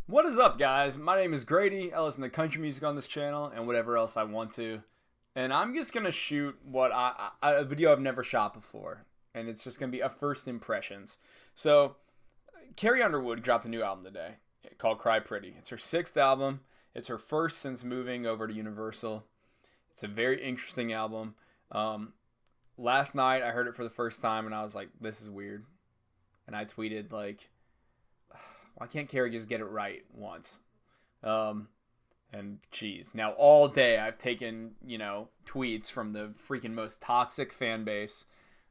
What is up, guys? My name is Grady. I listen to country music on this channel and whatever else I want to. And I'm just going to shoot a video I've never shot before. And it's just going to be a first impressions. So, Carrie Underwood dropped a new album today called Cry Pretty. It's her sixth album. It's her first since moving over to Universal. It's a very interesting album. Last night, I heard it for the first time and I was like, this is weird. And I tweeted, like, why can't Carrie just get it right once? And geez, now all day I've taken, tweets from the freaking most toxic fan base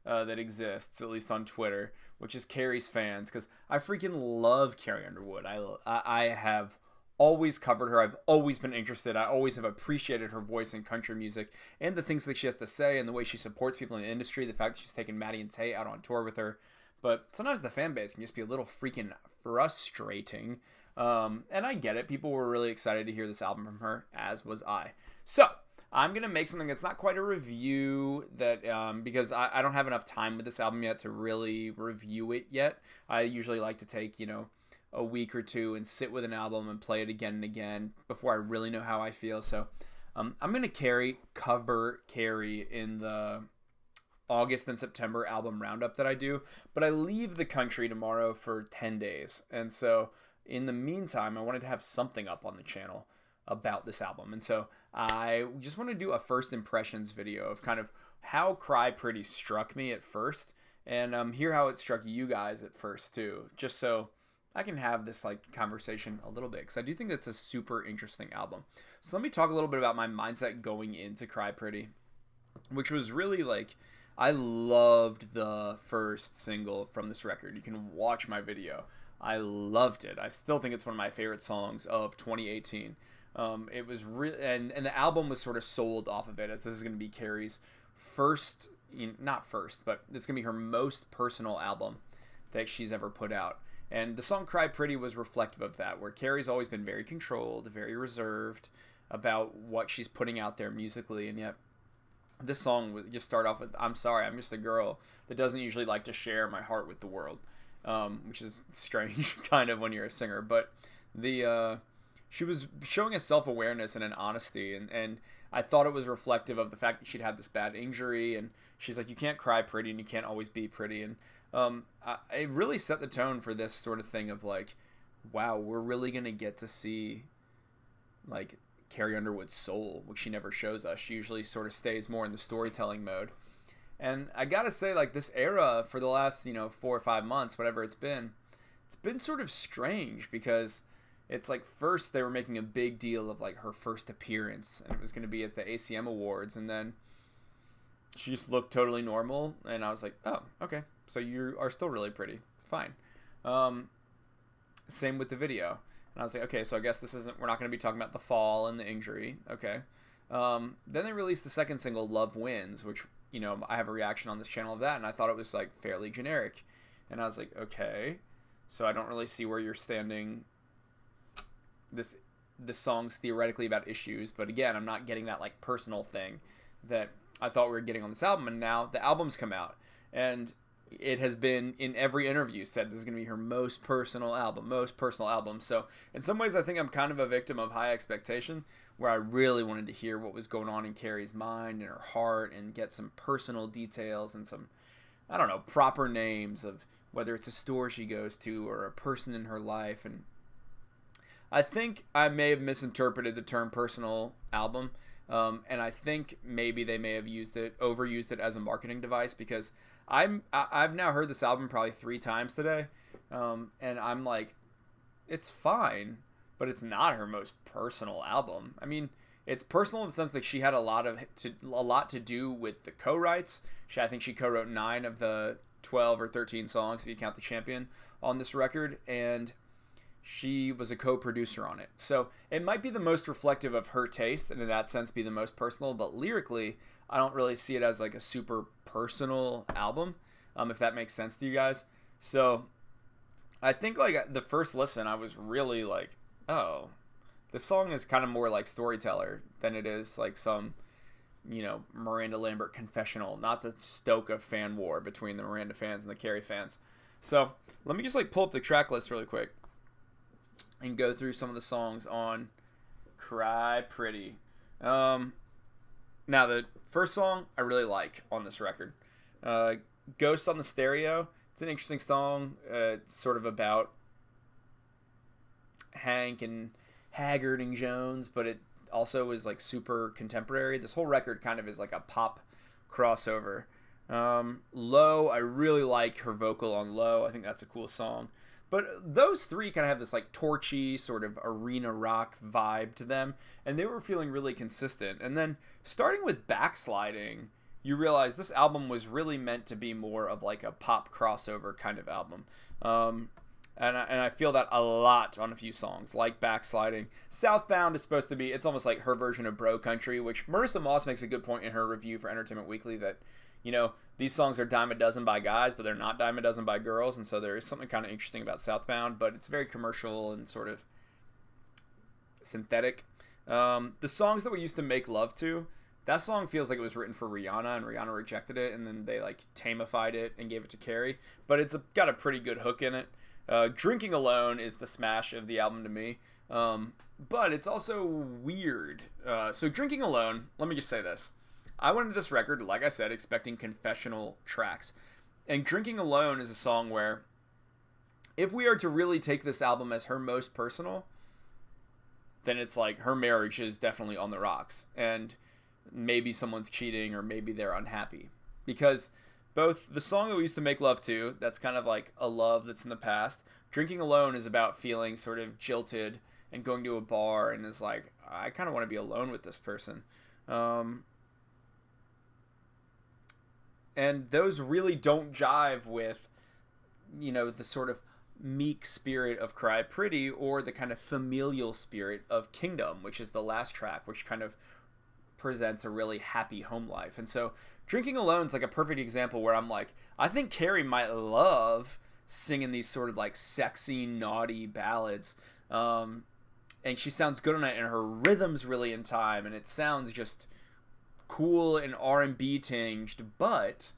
that exists, at least on Twitter, which is Carrie's fans, because I freaking love Carrie Underwood. I have always covered her. I've always been interested. I always have appreciated her voice in country music and the things that she has to say and the way she supports people in the industry. The fact that she's taken Maddie and Tate out on tour with her. But sometimes the fan base can just be a little freaking frustrating. And I get it. People were really excited to hear this album from her, as was I. So I'm going to make something that's not quite a review because I don't have enough time with this album yet to really review it yet. I usually like to take, a week or two and sit with an album and play it again and again before I really know how I feel. So I'm going to cover Carrie in the August and September album roundup that I do, but I leave the country tomorrow for 10 days. And so in the meantime, I wanted to have something up on the channel about this album. And so I just want to do a first impressions video of kind of how Cry Pretty struck me at first and hear how it struck you guys at first too, just so I can have this conversation a little bit, because I do think that's a super interesting album. So let me talk a little bit about my mindset going into Cry Pretty, which was really I loved the first single from this record. You can watch my video. I loved it. I still think it's one of my favorite songs of 2018. It was and the album was sort of sold off of it, as this is going to be Carrie's first, not first, but it's going to be her most personal album that she's ever put out. And the song Cry Pretty was reflective of that, where Carrie's always been very controlled, very reserved about what she's putting out there musically, and yet this song would just start off with, I'm sorry, I'm just a girl that doesn't usually like to share my heart with the world, which is strange kind of when you're a singer. But she was showing a self-awareness and an honesty, and I thought it was reflective of the fact that she'd had this bad injury, and she's like, you can't cry pretty and you can't always be pretty. And it really set the tone for this sort of thing of wow, we're really going to get to see Carrie Underwood's soul, which she never shows us. She usually sort of stays more in the storytelling mode. And I gotta say, this era for the last, 4 or 5 months, whatever it's been sort of strange, because it's first they were making a big deal of her first appearance, and it was going to be at the ACM Awards, and then she just looked totally normal, and I was like, oh, okay, so you are still really pretty. Fine. Same with the video. And I was like, okay, so I guess we're not going to be talking about the fall and the injury. Okay. Then they released the second single, Love Wins, which, I have a reaction on this channel of that, and I thought it was fairly generic. And I was like, okay, so I don't really see where you're standing. This song's theoretically about issues, but again, I'm not getting that personal thing that I thought we were getting on this album. And now the album's come out, and it has been in every interview said this is going to be her most personal album. So in some ways, I think I'm kind of a victim of high expectation, where I really wanted to hear what was going on in Carrie's mind and her heart, and get some personal details and some, I don't know, proper names of whether it's a store she goes to or a person in her life. And I think I may have misinterpreted the term personal album. And I think maybe they may have overused it as a marketing device, because I've now heard this album probably 3 times today, and I'm like, it's fine, but it's not her most personal album. I mean, it's personal in the sense that she had a lot to do with the co-writes. I think she co-wrote 9 of the 12 or 13 songs, if you count the Champion, on this record, and she was a co-producer on it. So it might be the most reflective of her taste, and in that sense be the most personal, but lyrically, I don't really see it as a super personal album, if that makes sense to you guys. So I think the first listen, I was really oh, this song is kind of more like Storyteller than it is some, Miranda Lambert confessional, not to stoke a fan war between the Miranda fans and the Carrie fans. So let me just pull up the track list really quick. and go through some of the songs on Cry Pretty. Now, the first song I really like on this record, Ghost on the Stereo. It's an interesting song. It's sort of about Hank and Haggard and Jones, but it also is like super contemporary. This whole record kind of is like a pop crossover. Low, I really like her vocal on Low. I think that's a cool song. But those three kind of have this like torchy sort of arena rock vibe to them, and they were feeling really consistent. And then starting with Backsliding, you realize this album was really meant to be more of like a pop crossover kind of album. And I feel that a lot on a few songs, like Backsliding. Southbound is supposed to be, it's almost like her version of Bro Country, which Marissa Moss makes a good point in her review for Entertainment Weekly that, you know, these songs are dime a dozen by guys, but they're not dime a dozen by girls, and so there is something kind of interesting about Southbound, but it's very commercial and sort of synthetic. The songs that we used to make love to, that song feels like it was written for Rihanna, and Rihanna rejected it, and then they like tamified it and gave it to Carrie, but it's got a pretty good hook in it. Drinking Alone is the smash of the album to me, but it's also weird. So Drinking Alone, let me just say this. I went into this record, like I said, expecting confessional tracks. And Drinking Alone is a song where, if we are to really take this album as her most personal, then it's like her marriage is definitely on the rocks. And maybe someone's cheating or maybe they're unhappy. Because both the song that we used to make love to, that's kind of like a love that's in the past. Drinking Alone is about feeling sort of jilted and going to a bar and is like, I kind of want to be alone with this person. And those really don't jive with, you know, the sort of meek spirit of Cry Pretty or the kind of familial spirit of Kingdom, which is the last track, which kind of presents a really happy home life. And so Drinking Alone is like a perfect example where I'm like, I think Carrie might love singing these sort of like sexy, naughty ballads. And she sounds good on it, and her rhythm's really in time, and it sounds just cool and R&B tinged, but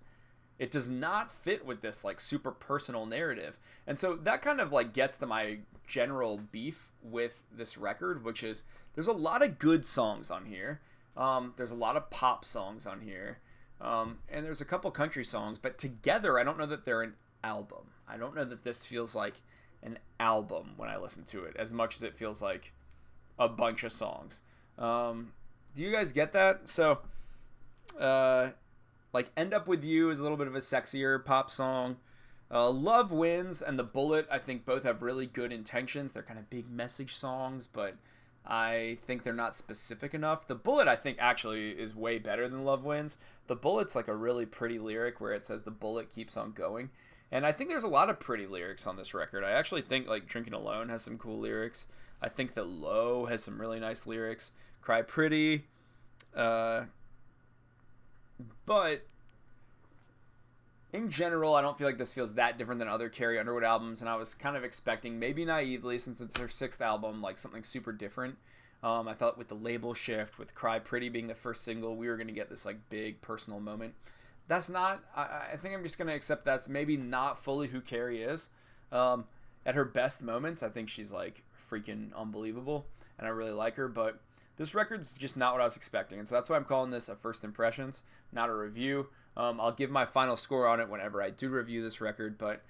it does not fit with this like super personal narrative. And so that kind of like gets to my general beef with this record, which is there's a lot of good songs on here. There's a lot of pop songs on here. And there's a couple country songs, but together I don't know that they're an album. I don't know that this feels like an album when I listen to it as much as it feels like a bunch of songs. Do you guys get that? So like End Up With You is a little bit of a sexier pop song. Love Wins and The Bullet, I think both have really good intentions. They're kind of big message songs, but I think they're not specific enough. The Bullet, I think, actually is way better than Love Wins. The Bullet's like a really pretty lyric where it says the bullet keeps on going. And I think there's a lot of pretty lyrics on this record. I actually think like Drinking Alone has some cool lyrics. I think that Low has some really nice lyrics. Cry Pretty. But in general, I don't feel like this feels that different than other Carrie Underwood albums, and I was kind of expecting, maybe naively, since it's her sixth album, like something super different. I thought with the label shift, with Cry Pretty being the first single, we were going to get this like big personal moment. That's not, I think I'm just going to accept that's maybe not fully who Carrie is. At her best moments, I think she's like freaking unbelievable, and I really like her, but this record's just not what I was expecting, and so that's why I'm calling this a first impressions, not a review. I'll give my final score on it whenever I do review this record, but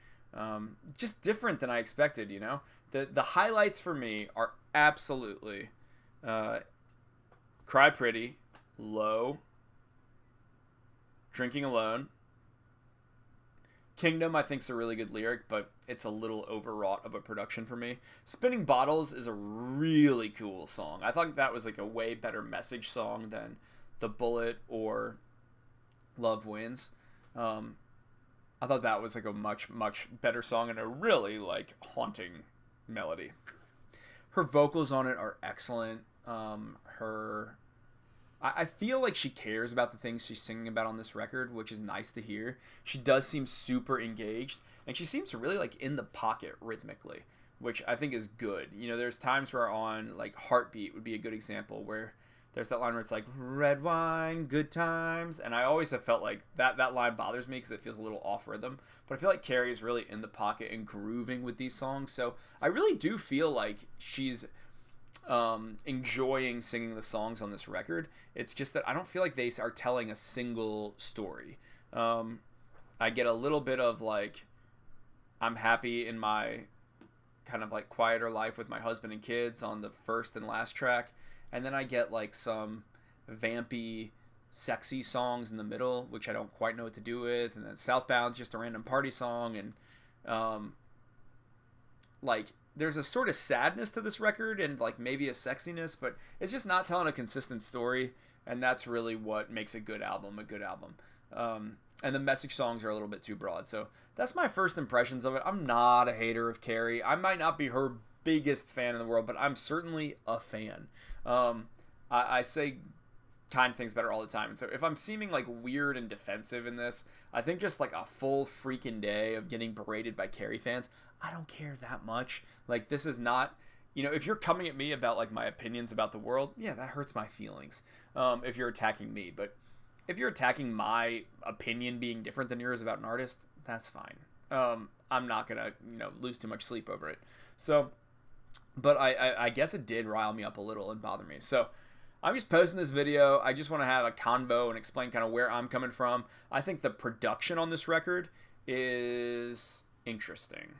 just different than I expected, you know? The highlights for me are absolutely Cry Pretty, Low, Drinking Alone. Kingdom, I think, is a really good lyric, but it's a little overwrought of a production for me. Spinning Bottles is a really cool song. I thought that was like a way better message song than The Bullet or Love Wins. I thought that was like a much, much better song and a really like haunting melody. Her vocals on it are excellent. I feel like she cares about the things she's singing about on this record, which is nice to hear. She does seem super engaged, and she seems really like in the pocket rhythmically, which I think is good. You know, there's times where on like Heartbeat would be a good example where There's that line where it's like red wine, good times, and I always have felt like that line bothers me because it feels a little off rhythm. But I feel like Carrie is really in the pocket and grooving with these songs, so I really do feel like she's enjoying singing the songs on this record. It's just that I don't feel like they are telling a single story. I get a little bit of like, I'm happy in my kind of like quieter life with my husband and kids on the first and last track, and then I get like some vampy, sexy songs in the middle, which I don't quite know what to do with, and then Southbound's just a random party song, and like there's a sort of sadness to this record and like maybe a sexiness, but it's just not telling a consistent story, and that's really what makes a good album. And the message songs are a little bit too broad. So that's my first impressions of it. I'm not a hater of Carrie. I might not be her biggest fan in the world, but I'm certainly a fan. I say kind things about her all the time. And so if I'm seeming like weird and defensive in this, I think just like a full freaking day of getting berated by Carrie fans, I don't care that much. Like, this is not, if you're coming at me about like my opinions about the world, yeah, that hurts my feelings. If you're attacking me, but if you're attacking my opinion being different than yours about an artist, that's fine. I'm not gonna, lose too much sleep over it. So, but I guess it did rile me up a little and bother me. So I'm just posting this video. I just want to have a convo and explain kind of where I'm coming from. I think the production on this record is interesting.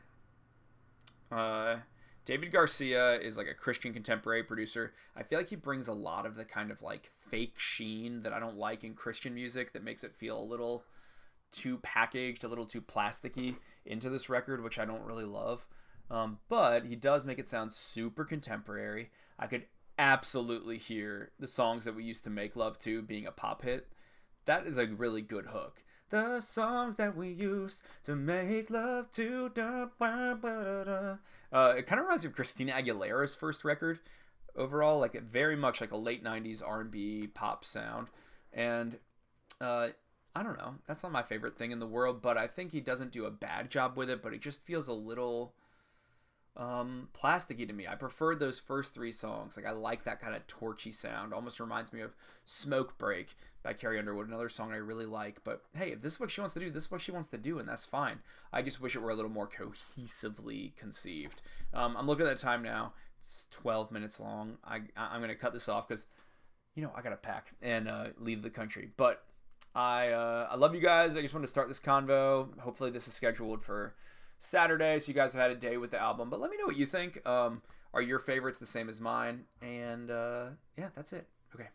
David Garcia is like a Christian contemporary producer. I feel like he brings a lot of the kind of like fake sheen that I don't like in Christian music that makes it feel a little too packaged, a little too plasticky into this record, which I don't really love. But he does make it sound super contemporary. I could absolutely hear the songs that we used to make love to being a pop hit. That is a really good hook. The songs that we used to make love to. It kind of reminds me of Christina Aguilera's first record overall, like very much like a late 90s R&B pop sound. And I don't know, that's not my favorite thing in the world, but I think he doesn't do a bad job with it, but it just feels a little plasticky to me. I preferred those first three songs. Like, I like that kind of torchy sound. Almost reminds me of Smoke Break by Carrie Underwood, another song I really like. But hey, if this is what she wants to do, this is what she wants to do, and that's fine. I just wish it were a little more cohesively conceived. I'm looking at the time now. It's 12 minutes long. I'm going to cut this off because, I got to pack and leave the country. But I love you guys. I just want to start this convo. Hopefully this is scheduled for Saturday, so you guys have had a day with the album. But let me know what you think. Are your favorites the same as mine? And yeah, that's it. Okay.